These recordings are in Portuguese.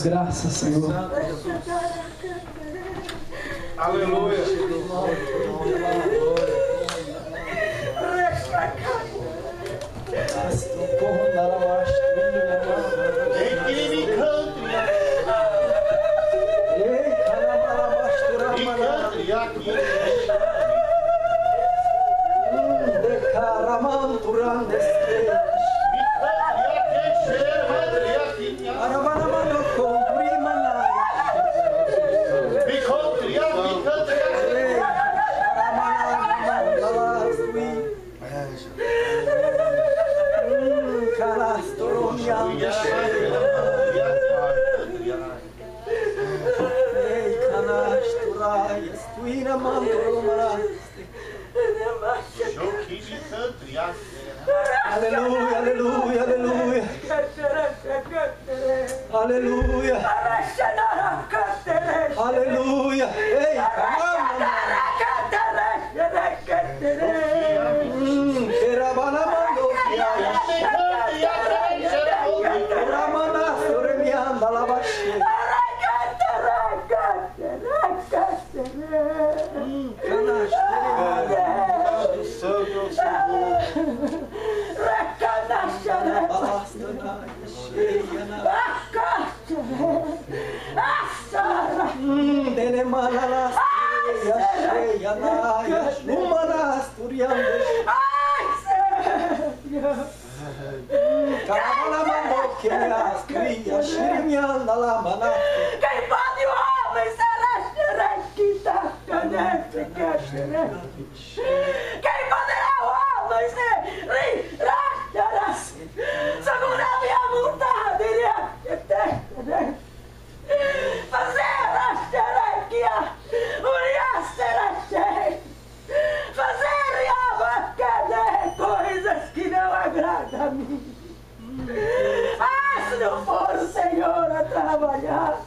graças, Senhor. Aleluia. Aleluia, aleluia, aleluia. Aleluia. Aleluia. Ei, quem pode o homem será quem poderá o homem ser segundo a minha vontade fazer a xerequia fazer coisas que não agradam a mim. Se não for o Senhor a trabalhar,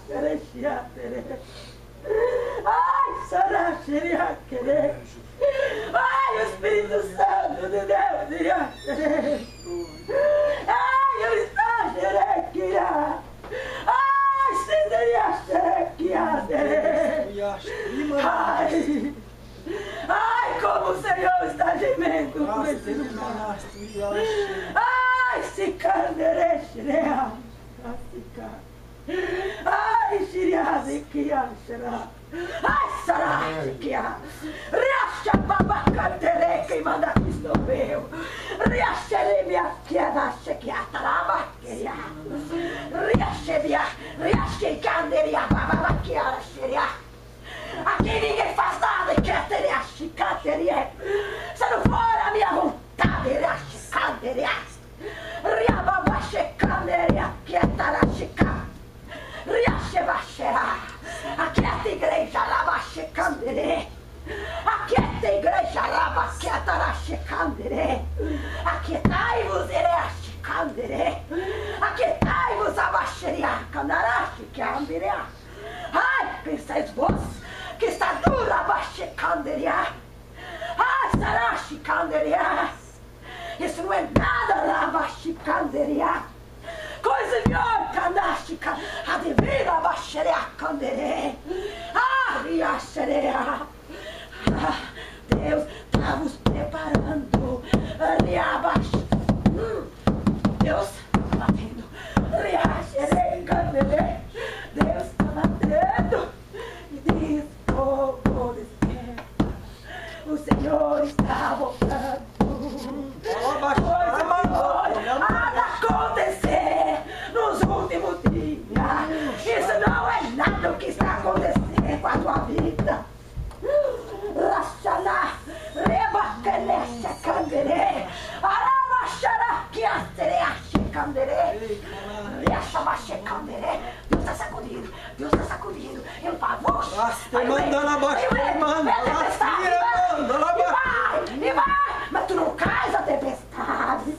ai, o Espírito Santo de Deus iria eu estou xerequia. Ai, como o Senhor está gemendo com esse lugar. Ai, se canderecherea. Ai, xiriaziquia, será. Ai, saraziquia. Riacha babacantereca e manda Cristo meu. Riacha limia que a nasce que a taraba queria. Riacha canderia babaquia, seria. Aqui ninguém faz nada e quer ter a chicateria. Se não for a minha vontade, riacha canderia. Aquieta igreja, rabachecandere. Aquieta igreja, rabachecandere. Aquietai-vos, ereachicandere. Aquietai-vos, abaxeriacandarachicanderea. Ai, pensáis vós que está dura, abaxecanderea. Ai, sarachicanderea. Isso não é nada, lavachicanderia. Coisa melhor, canástica. Adivina, abaxereacandere. Riaxerea. Deus está vos preparando. Deus está batendo. Riaxereacandere. Deus está batendo. E diz, vou desperta. O Senhor está voltando. Coisa maior há de acontecer nos últimos dias. Isso não é nada o que está acontecendo com a tua vida. Raxaná, rebacanecha candere, aramaxará que astereache candere, reaxabaxe candere. Deus está sacudindo, Deus está sacudindo. Ele fala, e vai, mas tu não cais a tempestade.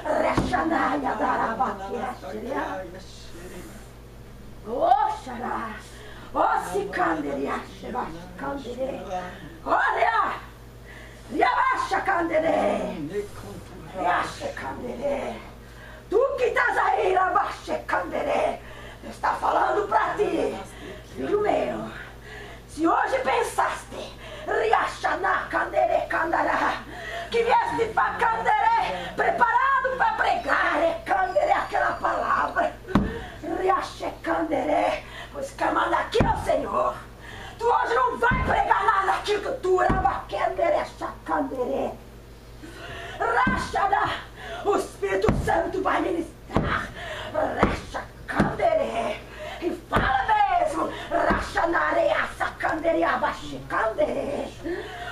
Rexanaia darabaquia. Oxará. Oxicandere, candere. Olha! Riabaixa candere. Riaxe candere. Tu que estás aí, rabaixe candere. Está falando. Riacanderê, preparado para pregar, recanderê, aquela palavra. Riachecanderê, pois quem manda aqui é o Senhor. Tu hoje não vai pregar nada daquilo que tu rabacanderê, chacanderê. Rachada, o Espírito Santo vai ministrar. Rachacanderê, e fala mesmo. Rachanaré, sacanderê, abaxicanderê.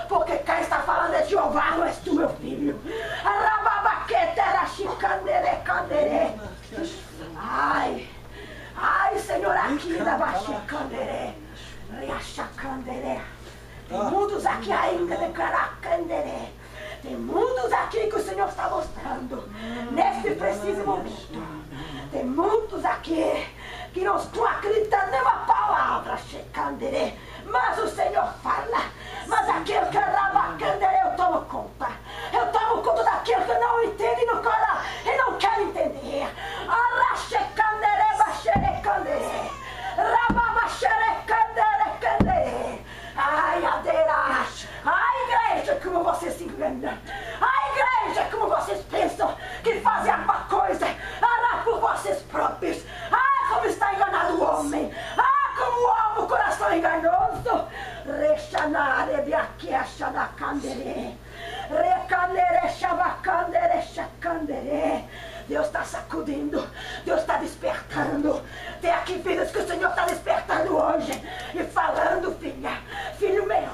Porque quem está falando é Jeová, não és tu, meu filho. Rababaquetera, chicanderê, canderê. Ai, ai, Senhor, aqui da baxicanderê. Riachacanderê. Tem muitos aqui ainda declarar canderê. Tem muitos aqui que o Senhor está mostrando nesse preciso momento. Tem muitos aqui que não estão acreditando em uma palavra, checanderê. Mas o Senhor fala. Mas aquele que rabacanderê, eu tomo conta. Eu tomo conta daquele que não entende e não quer entender. Arachecanderê, baxerecanderê. Rababaxerecanderê. Ai, adeira. Ai, igreja, como vocês se enganam. Ai, igreja, como vocês pensam que fazem alguma coisa por vocês próprios. Ah, como está enganado o homem. Ah, como o homem, o coração enganoso. Rechanare, biaquecha da canderê. Recandere, chavacandere, chacandere. Deus está sacudindo, Deus está despertando. Tem aqui vidas que o Senhor está despertando hoje e falando, filha, filho meu,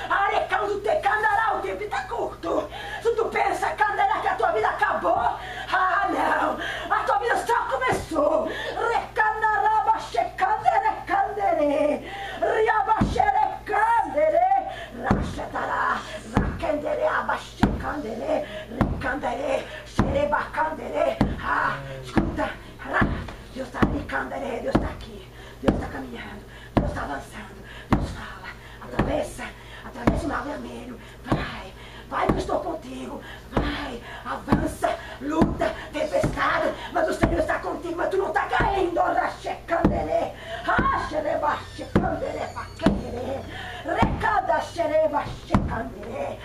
arecando te candará, o tempo está curto. Se tu pensa, candará, que a tua vida acabou, ah não, a tua vida só começou. Recandará, baxecandere, candere, riabaxere, candere, rachetará, raquendere, abaxecandere, ricandere, xerebacandere. Ah, escuta, Deus está ricandere, Deus está aqui, Deus está caminhando, Deus está avançando, Deus fala, atravessa o mar vermelho, vai, eu estou contigo, vai, avança, luta, tempestade, mas o Senhor está contigo, mas tu não está caindo, rachecandere, xerebachecandere, paquendere, recada xerebachecandere,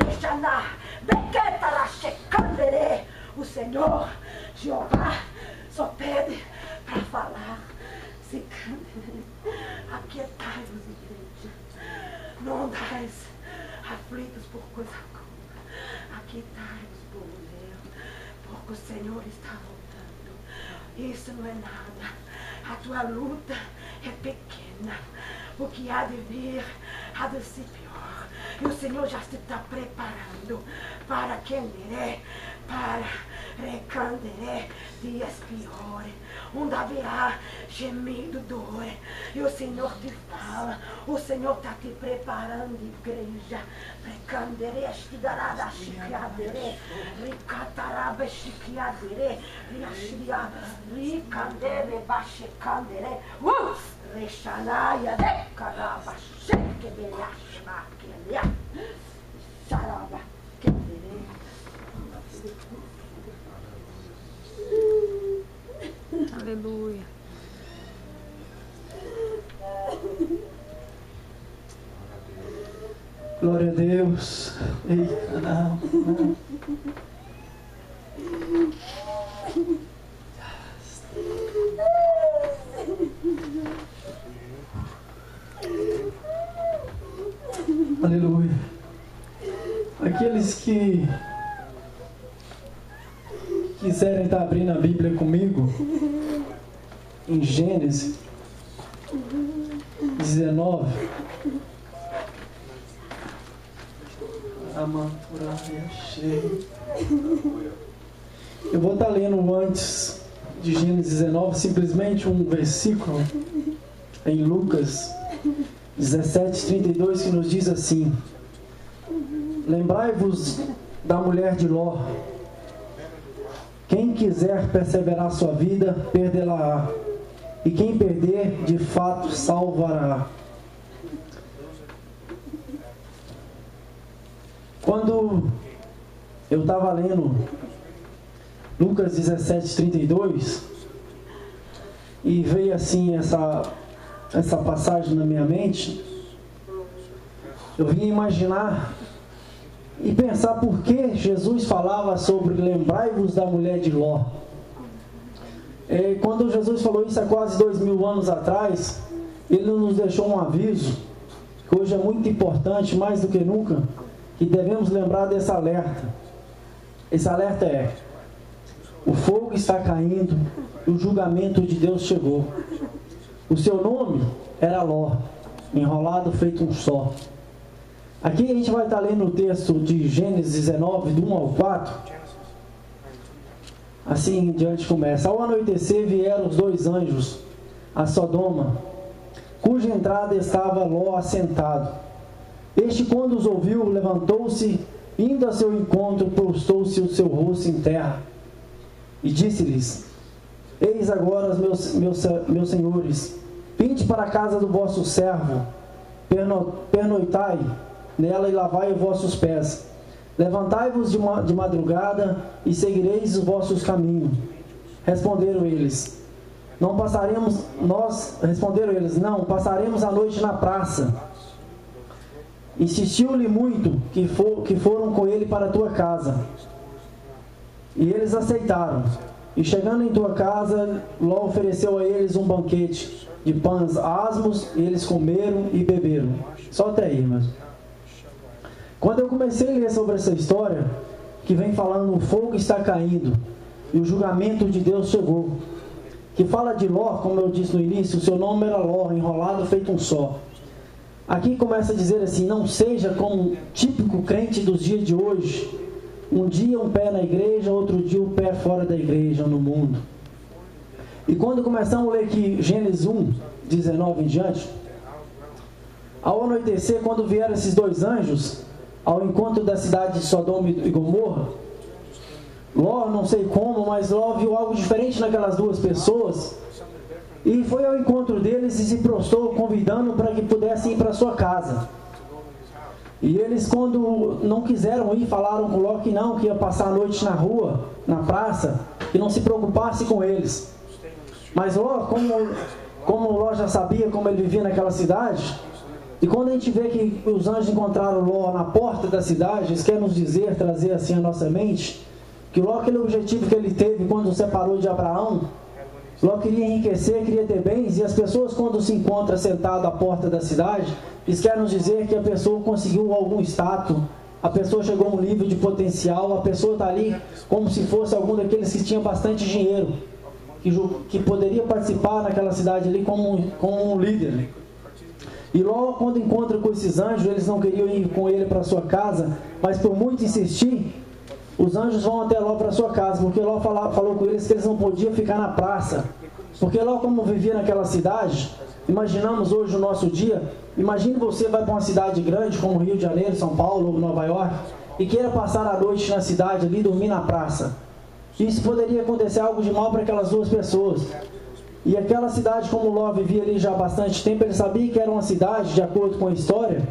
rechaná, bequeta rachecandere. O Senhor, Jeová, só pede para falar. Se aquietai-vos, igreja. Não andais aflitos por coisa alguma. Aquietai-vos, povo meu, porque o Senhor está voltando. Isso não é nada. A tua luta é pequena. O que há de vir há de ser pior. E o Senhor já se está preparando para quem dirá, para recandere dias piores, onde haverá gemido, dor. E o Senhor te fala, o Senhor está te preparando, igreja. Recandere, estidarada, chiquiadere, ricataraba, chiquiadere, riachiria, ricandere, bachecandere, rechanaia, decaraba, chequedere, achmaquelia, charaba, quedere. Aleluia. Glória a Deus. Eita, não. Aleluia. Aqueles que quiserem estar abrindo a Bíblia comigo, em Gênesis 19. Eu vou estar lendo antes de Gênesis 19, simplesmente um versículo em Lucas 17:32, que nos diz assim: lembrai-vos da mulher de Ló. Quem quiser perseverar sua vida, perdê-la-á, e quem perder, de fato, salvará. Quando eu estava lendo Lucas 17:32, e veio assim essa passagem na minha mente, eu vim imaginar e pensar por que Jesus falava sobre lembrai-vos da mulher de Ló. Quando Jesus falou isso há quase 2000 anos atrás, ele nos deixou um aviso, que hoje é muito importante, mais do que nunca, que devemos lembrar desse alerta. Esse alerta é: o fogo está caindo, o julgamento de Deus chegou. O seu nome era Ló, enrolado feito um só. Aqui a gente vai estar lendo o texto de Gênesis 19, do 1 ao 4. Assim em diante começa: ao anoitecer vieram os 2 anjos a Sodoma, cuja entrada estava Ló assentado. Este, quando os ouviu, levantou-se, indo a seu encontro, prostou-se o seu rosto em terra, e disse-lhes: eis agora, meus senhores, vinde para a casa do vosso servo, pernoitai nela e lavai os vossos pés. Levantai-vos de madrugada e seguireis os vossos caminhos. Responderam eles: não, passaremos a noite na praça. Insistiu-lhe muito que foram com ele para a tua casa. E eles aceitaram. E chegando em tua casa, Ló ofereceu a eles um banquete de pães asmos, e eles comeram e beberam. Só até aí, irmãos. Quando eu comecei a ler sobre essa história, que vem falando o fogo está caindo e o julgamento de Deus chegou, que fala de Ló, como eu disse no início, o seu nome era Ló, enrolado feito um só. Aqui começa a dizer assim: não seja como um típico crente dos dias de hoje, um dia um pé na igreja, outro dia um pé fora da igreja, no mundo. E quando começamos a ler aqui Gênesis 1, 19 em diante, ao anoitecer, quando vieram esses 2 anjos ao encontro da cidade de Sodoma e Gomorra, Ló, não sei como, mas Ló viu algo diferente naquelas 2 pessoas, e foi ao encontro deles e se prostrou, convidando para que pudessem ir para sua casa. E eles, quando não quiseram ir, falaram com Ló que não, que ia passar a noite na rua, na praça, que não se preocupasse com eles. Mas Ló, como Ló já sabia como ele vivia naquela cidade, e quando a gente vê que os anjos encontraram Ló na porta da cidade, isso quer nos dizer, trazer assim a nossa mente, que Ló, aquele objetivo que ele teve quando se separou de Abraão, Ló queria enriquecer, queria ter bens, e as pessoas, quando se encontram sentado à porta da cidade, isso quer nos dizer que a pessoa conseguiu algum status, a pessoa chegou a um nível de potencial, a pessoa está ali como se fosse algum daqueles que tinha bastante dinheiro, que poderia participar naquela cidade ali como um líder. E Ló, quando encontra com esses anjos, eles não queriam ir com ele para sua casa, mas por muito insistir, os anjos vão até Ló para sua casa, porque Ló falou com eles que eles não podiam ficar na praça, porque Ló, como vivia naquela cidade, imaginamos hoje o nosso dia, imagine você vai para uma cidade grande como Rio de Janeiro, São Paulo ou Nova York, e queira passar a noite na cidade ali, dormir na praça. Isso poderia acontecer algo de mal para aquelas 2 pessoas. E aquela cidade, como Ló vivia ali já há bastante tempo, ele sabia que era uma cidade, de acordo com a história,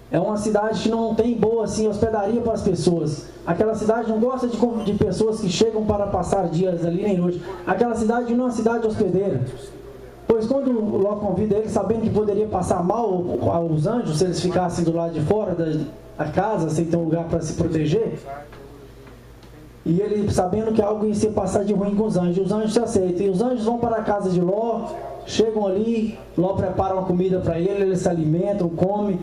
é uma cidade que não tem boa assim, hospedaria para as pessoas. Aquela cidade não gosta de pessoas que chegam para passar dias ali nem noite. Aquela cidade não é uma cidade hospedeira. Pois quando Ló convida ele, sabendo que poderia passar mal aos anjos se eles ficassem do lado de fora da casa, sem ter um lugar para se proteger, e ele sabendo que algo ia se passar de ruim com os anjos se aceitam. E os anjos vão para a casa de Ló, chegam ali, Ló prepara uma comida para ele se alimentam, comem.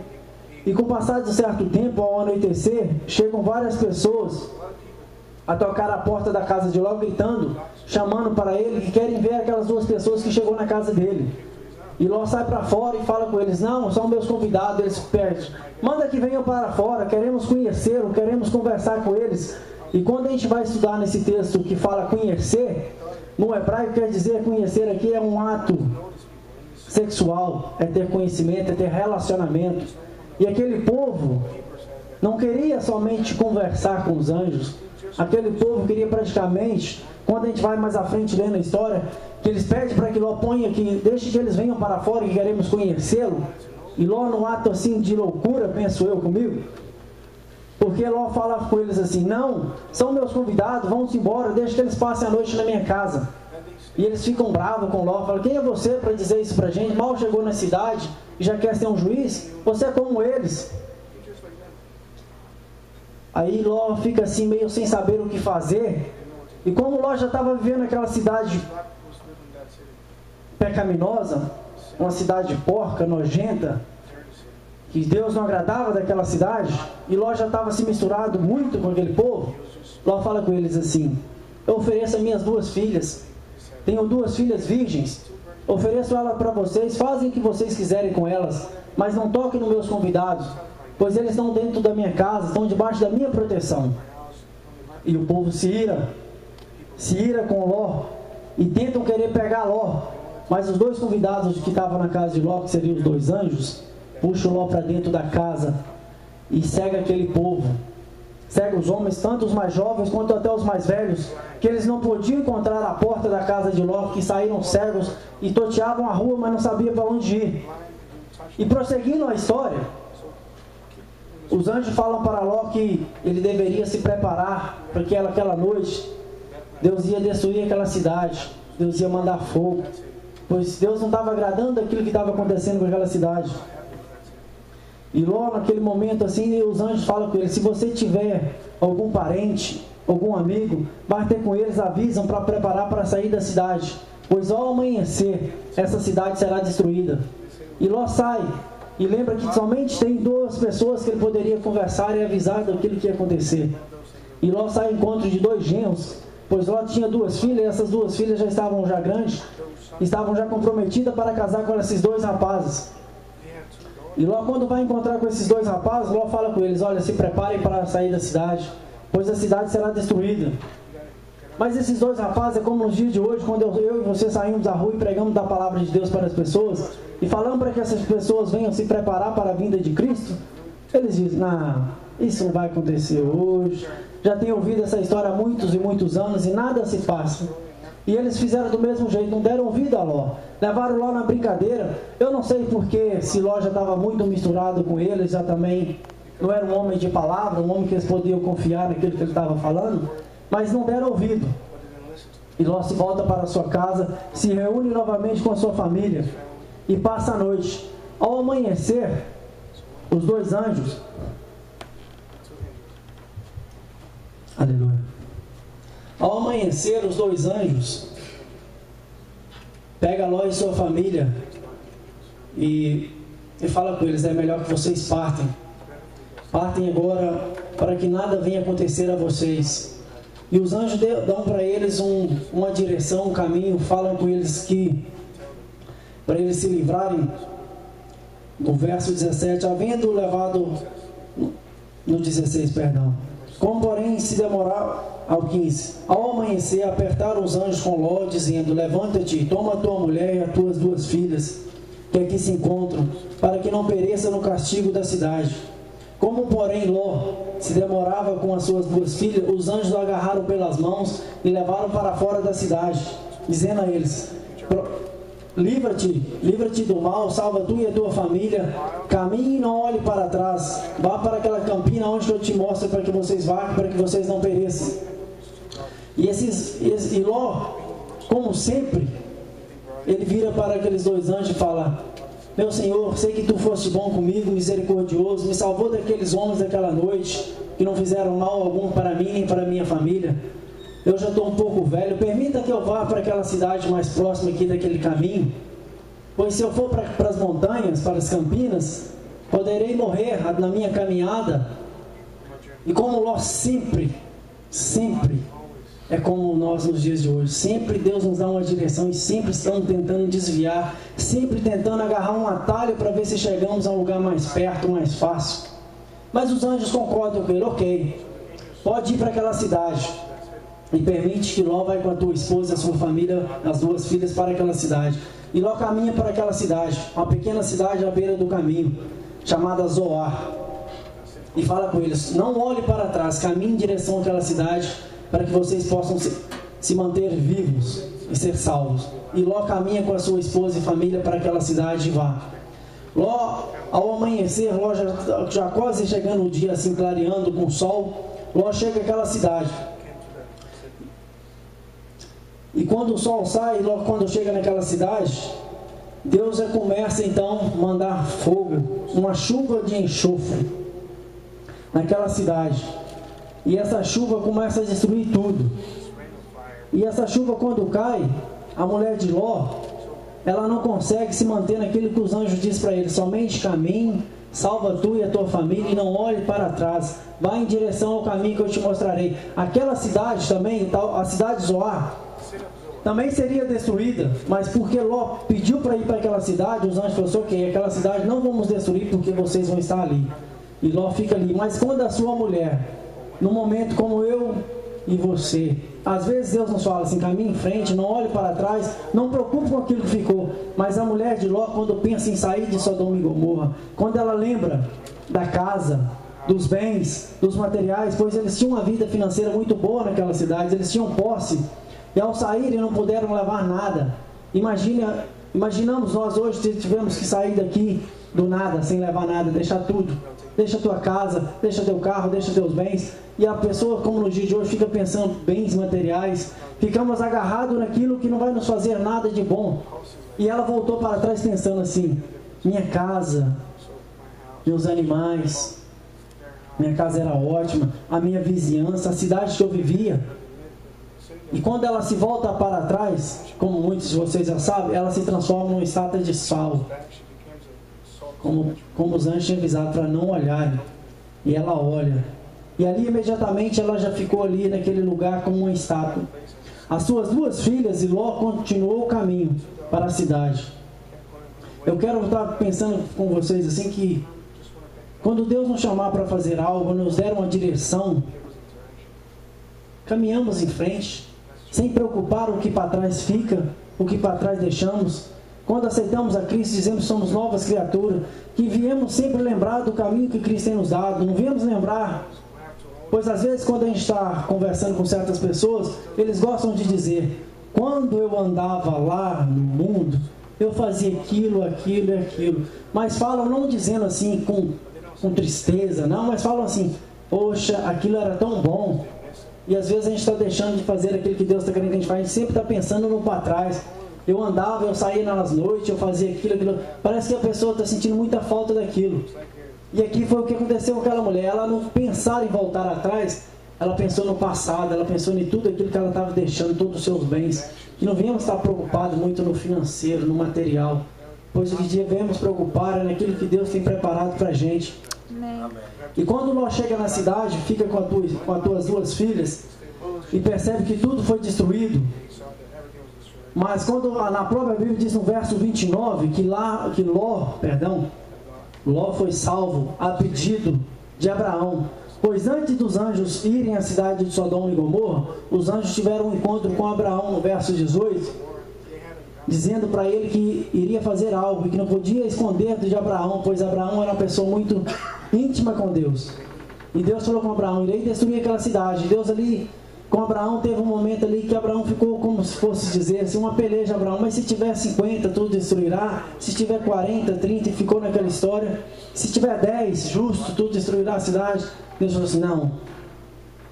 E com o passar de um certo tempo, ao anoitecer, chegam várias pessoas a tocar a porta da casa de Ló, gritando, chamando para ele, que querem ver aquelas 2 pessoas que chegou na casa dele. E Ló sai para fora e fala com eles: não, são meus convidados. Eles pedem: manda que venham para fora, queremos conhecê-lo, queremos conversar com eles. E quando a gente vai estudar nesse texto que fala conhecer, no hebraico quer dizer conhecer aqui é um ato sexual, é ter conhecimento, é ter relacionamento. E aquele povo não queria somente conversar com os anjos, aquele povo queria praticamente, quando a gente vai mais à frente lendo a história, que eles pedem para que Ló ponha, que deixe que eles venham para fora e queremos conhecê-lo. E Ló, num ato assim de loucura, penso eu comigo, porque Ló fala com eles assim: não, são meus convidados, vão-se embora, deixa que eles passem a noite na minha casa. E eles ficam bravos com Ló, falam: quem é você para dizer isso para a gente? Mal chegou na cidade e já quer ser um juiz? Você é como eles. Aí Ló fica assim meio sem saber o que fazer. E como Ló já estava vivendo naquela cidade pecaminosa, uma cidade porca, nojenta, que Deus não agradava daquela cidade, e Ló já estava se misturado muito com aquele povo, Ló fala com eles assim: eu ofereço as minhas 2 filhas, tenho 2 filhas virgens, ofereço elas para vocês, fazem o que vocês quiserem com elas, mas não toquem nos meus convidados, pois eles estão dentro da minha casa, estão debaixo da minha proteção. E o povo se ira com Ló, e tentam querer pegar Ló, mas os 2 convidados que estavam na casa de Ló, que seriam os 2 anjos, puxam Ló para dentro da casa e cega aquele povo, cega os homens, tanto os mais jovens quanto até os mais velhos, que eles não podiam encontrar a porta da casa de Ló, que saíram cegos e toteavam a rua, mas não sabiam para onde ir. E prosseguindo a história, os anjos falam para Ló que ele deveria se preparar, porque aquela noite Deus ia destruir aquela cidade, Deus ia mandar fogo, pois Deus não estava agradando daquilo que estava acontecendo com aquela cidade. E Ló, naquele momento assim, os anjos falam com ele: se você tiver algum parente, algum amigo, vai ter com eles, avisam para preparar para sair da cidade, pois ao amanhecer essa cidade será destruída. E Ló sai, e lembra que somente tem 2 pessoas que ele poderia conversar e avisar daquilo que ia acontecer. E Ló sai ao encontro de 2 genros, pois Ló tinha 2 filhas, e essas 2 filhas já estavam já grandes, estavam já comprometidas para casar com esses 2 rapazes. E Ló, quando vai encontrar com esses 2 rapazes, Ló fala com eles: olha, se preparem para sair da cidade, pois a cidade será destruída. Mas esses 2 rapazes, é como nos dias de hoje, quando eu e você saímos à rua e pregamos da palavra de Deus para as pessoas, e falamos para que essas pessoas venham se preparar para a vinda de Cristo, eles dizem: não, isso não vai acontecer hoje, já tenho ouvido essa história há muitos e muitos anos e nada se passa. E eles fizeram do mesmo jeito, não deram ouvido a Ló, levaram Ló na brincadeira. Eu não sei porque, se Ló já estava muito misturado com eles, já também não era um homem de palavra, um homem que eles podiam confiar naquilo que ele estava falando, mas não deram ouvido. E Ló se volta para a sua casa, se reúne novamente com a sua família e passa a noite. Ao amanhecer, os 2 anjos, aleluia, ao amanhecer, os 2 anjos pega Ló e sua família e fala com eles: é melhor que vocês partem agora, para que nada venha acontecer a vocês. E os anjos dão para eles uma direção, um caminho, falam com eles que para eles se livrarem. No verso 17, havendo levado, no 16, perdão, como porém se demorar, ao 15, ao amanhecer apertaram os anjos com Ló, dizendo: levanta-te, toma a tua mulher e as tuas 2 filhas, que aqui se encontram, para que não pereça no castigo da cidade. Como porém Ló se demorava com as suas 2 filhas, os anjos o agarraram pelas mãos e levaram para fora da cidade, dizendo a eles: livra-te do mal, salva tu e a tua família, caminhe e não olhe para trás, vá para aquela campina onde eu te mostro, para que vocês vá, para que vocês não pereçam. E Ló, como sempre, ele vira para aqueles 2 anjos e fala: meu Senhor, sei que tu foste bom comigo, misericordioso, me salvou daqueles homens daquela noite, que não fizeram mal algum para mim nem para minha família. Eu já estou um pouco velho, permita que eu vá para aquela cidade mais próxima aqui daquele caminho, pois se eu for para as montanhas, para as campinas, poderei morrer na minha caminhada. E como Ló sempre é como nós nos dias de hoje, sempre Deus nos dá uma direção e sempre estamos tentando desviar, sempre tentando agarrar um atalho para ver se chegamos a um lugar mais perto, mais fácil. Mas os anjos concordam com ele: ok, pode ir para aquela cidade, e permite que Ló vá com a tua esposa e a sua família, as 2 filhas, para aquela cidade. E Ló caminha para aquela cidade, uma pequena cidade à beira do caminho, chamada Zoar, e fala com eles: não olhe para trás, caminhe em direção àquela cidade, para que vocês possam se manter vivos e ser salvos. E Ló caminha com a sua esposa e família para aquela cidade e vá. Ló, ao amanhecer, Ló já quase chegando o dia, assim clareando com o sol, Ló chega àquela cidade. E quando o sol sai, Ló, quando chega naquela cidade, Deus começa então a mandar fogo, uma chuva de enxofre naquela cidade. E essa chuva começa a destruir tudo. E essa chuva, quando cai, a mulher de Ló, ela não consegue se manter naquilo que os anjos dizem para ele: somente caminhe, salva tu e a tua família, e não olhe para trás. Vai em direção ao caminho que eu te mostrarei. Aquela cidade também, a cidade de Zoar, também seria destruída, mas porque Ló pediu para ir para aquela cidade, os anjos falaram: ok, aquela cidade não vamos destruir porque vocês vão estar ali. E Ló fica ali. Mas quando a sua mulher, num momento como eu e você, às vezes Deus nos fala assim: caminhe em frente, não olhe para trás, não preocupe com aquilo que ficou. Mas a mulher de Ló, quando pensa em sair de Sodoma e Gomorra, quando ela lembra da casa, dos bens, dos materiais, pois eles tinham uma vida financeira muito boa naquela cidade, eles tinham posse, e ao saírem não puderam levar nada. Imaginamos nós hoje se tivemos que sair daqui do nada, sem levar nada, deixar tudo. Deixa a tua casa, deixa teu carro, deixa teus bens. E a pessoa, como no dia de hoje, fica pensando bens materiais. Ficamos agarrados naquilo que não vai nos fazer nada de bom. E ela voltou para trás pensando assim: minha casa, meus animais, minha casa era ótima, a minha vizinhança, a cidade que eu vivia. E quando ela se volta para trás, como muitos de vocês já sabem, ela se transforma numa estátua de sal. Como os anjos tinham avisado para não olharem. E ela olha. E ali imediatamente ela já ficou ali naquele lugar como uma estátua. As suas duas filhas e Ló continuou o caminho para a cidade. Eu quero estar pensando com vocês assim que quando Deus nos chamar para fazer algo, nos der uma direção, caminhamos em frente, sem preocupar o que para trás fica, o que para trás deixamos. Quando aceitamos a Cristo, dizemos que somos novas criaturas, que viemos sempre lembrar do caminho que Cristo tem nos dado, não viemos lembrar, pois às vezes quando a gente está conversando com certas pessoas, eles gostam de dizer: quando eu andava lá no mundo, eu fazia aquilo, aquilo e aquilo, mas falam não dizendo assim com tristeza, não, mas falam assim: poxa, aquilo era tão bom. E às vezes a gente está deixando de fazer aquilo que Deus está querendo que a gente faça, a gente sempre está pensando no para trás. Eu andava, eu saía nas noites, eu fazia aquilo. Parece que a pessoa está sentindo muita falta daquilo. E aqui foi o que aconteceu com aquela mulher. Ela não pensar em voltar atrás, ela pensou no passado, ela pensou em tudo aquilo que ela estava deixando, todos os seus bens. E não viemos estar preocupados muito no financeiro, no material, pois o que devemos preocupar é naquilo que Deus tem preparado para a gente. Amém. E quando nós chegamos na cidade, fica com as tuas duas filhas e percebe que tudo foi destruído. Mas quando na própria Bíblia diz no verso 29 que Ló foi salvo a pedido de Abraão. Pois antes dos anjos irem à cidade de Sodoma e Gomorra, os anjos tiveram um encontro com Abraão no verso 18, dizendo para ele que iria fazer algo e que não podia esconder de Abraão, pois Abraão era uma pessoa muito íntima com Deus. E Deus falou com Abraão: irei destruir aquela cidade. Deus ali com Abraão teve um momento ali que Abraão ficou como se fosse dizer assim, uma peleja. Abraão: mas se tiver 50 tudo destruirá, se tiver 40, 30, e ficou naquela história, se tiver 10 justo tudo destruirá a cidade. Deus falou assim: não.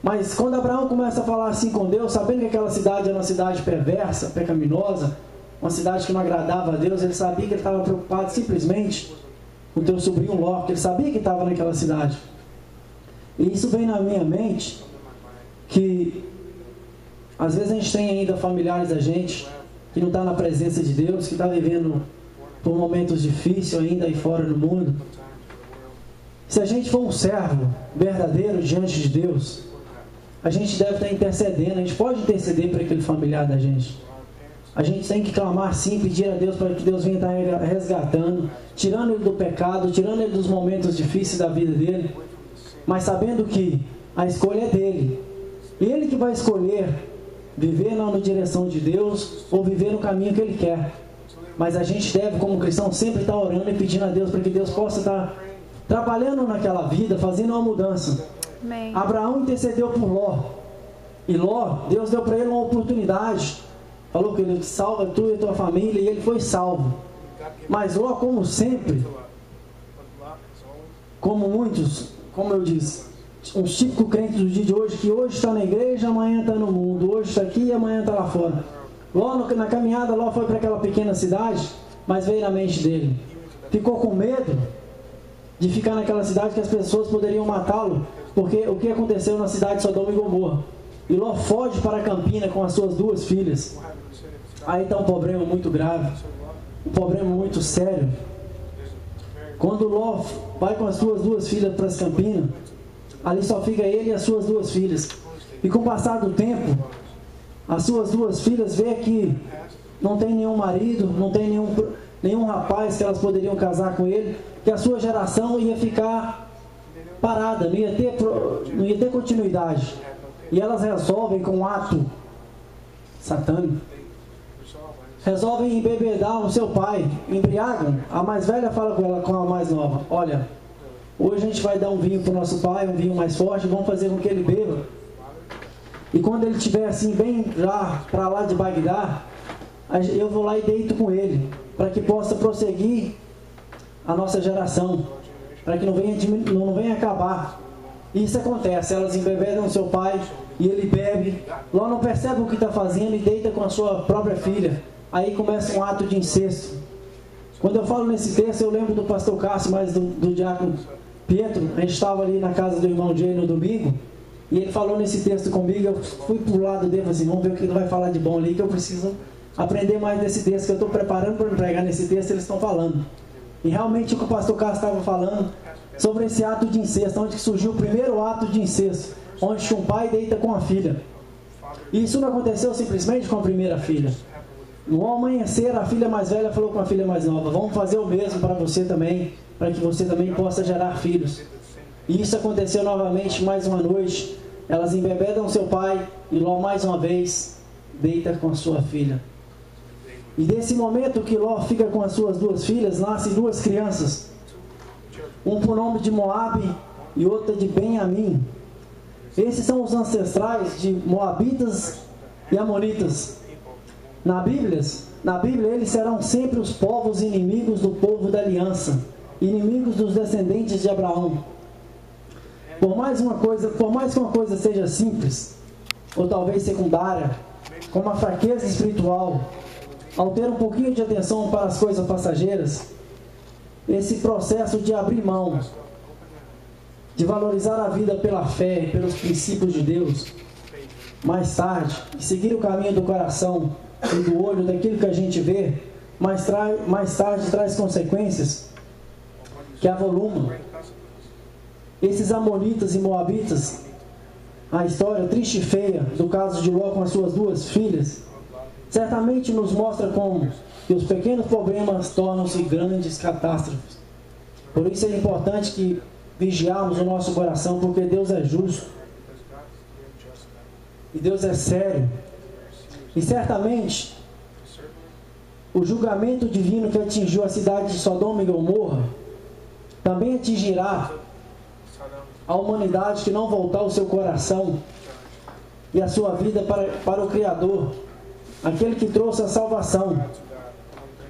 Mas quando Abraão começa a falar assim com Deus, sabendo que aquela cidade era uma cidade perversa, pecaminosa, uma cidade que não agradava a Deus, ele sabia que ele estava preocupado simplesmente com o teu sobrinho Ló, porque ele sabia que estava naquela cidade. E isso vem na minha mente, que às vezes a gente tem ainda familiares da gente que não está na presença de Deus, que está vivendo por momentos difíceis ainda aí fora no mundo. Se a gente for um servo verdadeiro diante de Deus, a gente deve estar intercedendo. A gente pode interceder para aquele familiar da gente. A gente tem que clamar sim, pedir a Deus para que Deus venha estar resgatando, tirando ele do pecado, tirando ele dos momentos difíceis da vida dele, mas sabendo que a escolha é dele. Ele que vai escolher viver na direção de Deus ou viver no caminho que ele quer. Mas a gente deve, como cristão, sempre estar orando e pedindo a Deus para que Deus possa estar trabalhando naquela vida, fazendo uma mudança. Amém. Abraão intercedeu por Ló. E Ló, Deus deu para ele uma oportunidade. Falou que ele salva tu e a tua família, e ele foi salvo. Mas Ló, como sempre, como muitos, como eu disse, uns típicos crentes do dia de hoje, que hoje está na igreja, amanhã está no mundo, hoje está aqui e amanhã está lá fora. Ló, na caminhada, Ló foi para aquela pequena cidade, mas veio na mente dele. Ficou com medo de ficar naquela cidade que as pessoas poderiam matá-lo, porque o que aconteceu na cidade de Sodoma e Gomorra. E Ló foge para a campina com as suas 2 filhas. Aí está um problema muito grave, um problema muito sério. Quando Ló vai com as suas 2 filhas para as campinas, ali só fica ele e as suas 2 filhas. E com o passar do tempo, as suas 2 filhas vê que não tem nenhum marido, não tem nenhum rapaz que elas poderiam casar com ele, que a sua geração ia ficar parada, não ia ter continuidade. E elas resolvem, com um ato satânico, resolvem embebedar o seu pai, embriagam. A mais velha fala com a mais nova: olha, hoje a gente vai dar um vinho para o nosso pai, um vinho mais forte, vamos fazer com que ele beba. E quando ele estiver assim, bem já para lá de Bagdá, eu vou lá e deito com ele, para que possa prosseguir a nossa geração, para que não venha acabar. E isso acontece, elas embebedam o seu pai e ele bebe. Ló não percebe o que está fazendo e deita com a sua própria filha. Aí começa um ato de incesto. Quando eu falo nesse texto, eu lembro do pastor Cássio, mas do diácono Pietro. A gente estava ali na casa do irmão Jay no domingo, e ele falou nesse texto comigo. Eu fui para o lado dele e falei assim: vamos ver o que ele vai falar de bom ali, que eu preciso aprender mais desse texto, que eu estou preparando para me pregar nesse texto, eles estão falando. E realmente o que o pastor Cássio estava falando sobre esse ato de incesto, onde surgiu o primeiro ato de incesto, onde um pai deita com a filha. E isso não aconteceu simplesmente com a primeira filha. No amanhecer, a filha mais velha falou com a filha mais nova: vamos fazer o mesmo para você também, para que você também possa gerar filhos. E isso aconteceu novamente mais uma noite. Elas embebedam seu pai e Ló mais uma vez deita com a sua filha. E desse momento que Ló fica com as suas 2 filhas, nascem 2 crianças. Um por nome de Moabe e outra de Benjamim. Esses são os ancestrais de Moabitas e Amonitas. Na Bíblia, eles serão sempre os povos inimigos do povo da aliança, inimigos dos descendentes de Abraão. Por mais que uma coisa seja simples, ou talvez secundária, como a fraqueza espiritual, ao ter um pouquinho de atenção para as coisas passageiras, esse processo de abrir mão, de valorizar a vida pela fé, pelos princípios de Deus, mais tarde, e seguir o caminho do coração e do olho daquilo que a gente vê, mais tarde traz consequências que avolumam. Esses amonitas e moabitas, a história triste e feia do caso de Ló com as suas 2 filhas, certamente nos mostra como que os pequenos problemas tornam-se grandes catástrofes. Por isso é importante que vigiarmos o nosso coração, porque Deus é justo e Deus é sério. E certamente o julgamento divino que atingiu a cidade de Sodoma e Gomorra também atingirá a humanidade que não voltar o seu coração e a sua vida para o Criador, aquele que trouxe a salvação.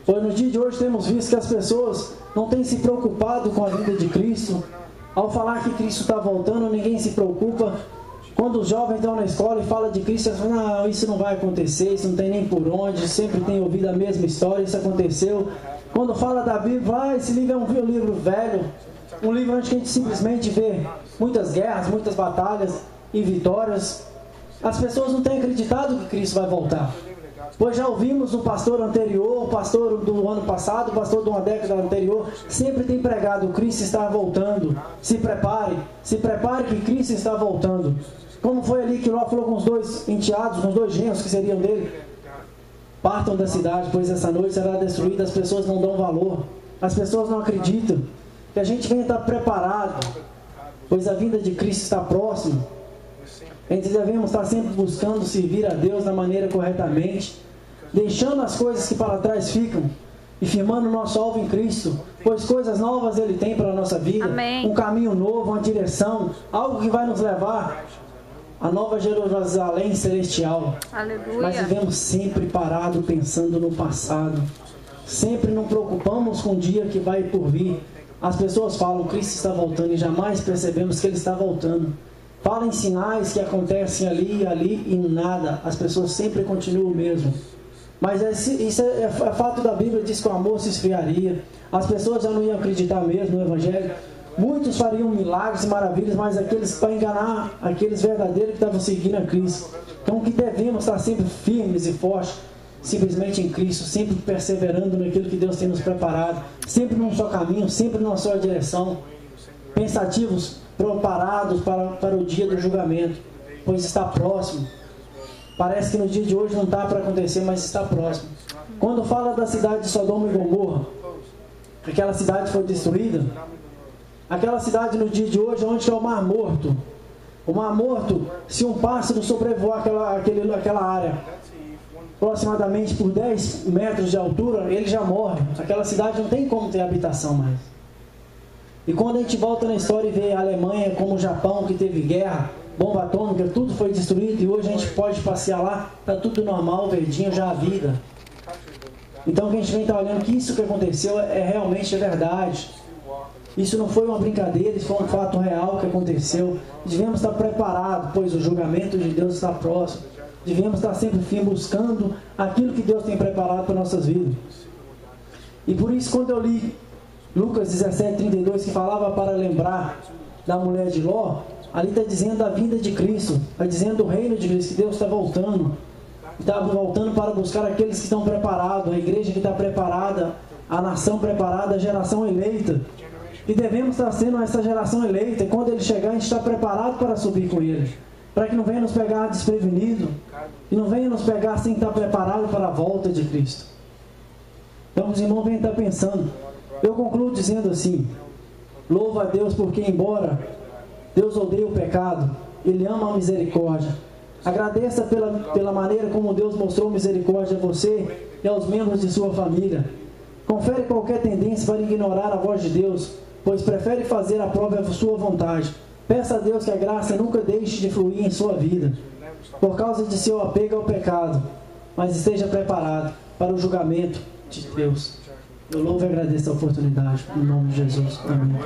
Pois no dia de hoje temos visto que as pessoas não têm se preocupado com a vida de Cristo. Ao falar que Cristo está voltando, ninguém se preocupa. Quando os jovens estão na escola e falam de Cristo, eles falam: não, isso não vai acontecer, isso não tem nem por onde, sempre tem ouvido a mesma história, isso aconteceu. Quando fala da Bíblia, esse livro é um livro velho, um livro onde a gente simplesmente vê muitas guerras, muitas batalhas e vitórias. As pessoas não têm acreditado que Cristo vai voltar. Pois já ouvimos o pastor anterior, o pastor do ano passado, o pastor de uma década anterior, sempre tem pregado: Cristo está voltando, se prepare que Cristo está voltando. Como foi ali que Ló falou com os 2 enteados, com os 2 genros que seriam dele: partam da cidade, pois essa noite será destruída. As pessoas não dão valor, as pessoas não acreditam. Que a gente venha estar preparado, pois a vinda de Cristo está próxima. A gente devemos estar sempre buscando servir a Deus da maneira corretamente, deixando as coisas que para trás ficam e firmando o nosso alvo em Cristo, pois coisas novas Ele tem para a nossa vida. Amém. Um caminho novo, uma direção, algo que vai nos levar à nova Jerusalém celestial. Aleluia. Mas vivemos sempre parados pensando no passado, sempre não preocupamos com o dia que vai por vir. As pessoas falam: Cristo está voltando, e jamais percebemos que Ele está voltando. Falam em sinais que acontecem ali e nada. As pessoas sempre continuam o mesmo. Mas isso é fato da Bíblia, diz que o amor se esfriaria. As pessoas já não iam acreditar mesmo no Evangelho. Muitos fariam milagres e maravilhas, mas aqueles para enganar aqueles verdadeiros que estavam seguindo a Cristo. Então que devemos estar sempre firmes e fortes, simplesmente em Cristo, sempre perseverando naquilo que Deus tem nos preparado, sempre num só caminho, sempre numa só direção, pensativos, preparados para o dia do julgamento, pois está próximo. Parece que no dia de hoje não está para acontecer, mas está próximo. Quando fala da cidade de Sodoma e Gomorra, aquela cidade foi destruída, aquela cidade no dia de hoje, onde é o Mar Morto. O Mar Morto, se um pássaro sobrevoar aquela área, aproximadamente por 10 metros de altura, ele já morre. Aquela cidade não tem como ter habitação mais. E quando a gente volta na história e vê a Alemanha como o Japão, que teve guerra, bomba atômica, tudo foi destruído, e hoje a gente pode passear lá, está tudo normal, verdinho, já a vida. Então, o que a gente vem estar olhando que isso que aconteceu é realmente verdade. Isso não foi uma brincadeira, isso foi um fato real que aconteceu. Devemos estar preparados, pois o julgamento de Deus está próximo. Devemos estar sempre firmes buscando aquilo que Deus tem preparado para nossas vidas. E por isso, quando eu li Lucas 17:32, que falava para lembrar da mulher de Ló, ali está dizendo da vinda de Cristo, está dizendo do reino de Cristo, que Deus está voltando. Está voltando para buscar aqueles que estão preparados, a igreja que está preparada, a nação preparada, a geração eleita. E devemos estar sendo essa geração eleita. E quando ele chegar, a gente está preparado para subir com ele. Para que não venha nos pegar desprevenido. E não venha nos pegar sem estar preparado para a volta de Cristo. Então os irmãos vêm estar pensando. Eu concluo dizendo assim: louva a Deus porque, embora Deus odeie o pecado, Ele ama a misericórdia. Agradeça pela maneira como Deus mostrou misericórdia a você e aos membros de sua família. Confere qualquer tendência para ignorar a voz de Deus, pois prefere fazer a própria sua vontade. Peça a Deus que a graça nunca deixe de fluir em sua vida, por causa de seu apego ao pecado, mas esteja preparado para o julgamento de Deus. Eu louvo e agradeço a oportunidade, em nome de Jesus. Amém.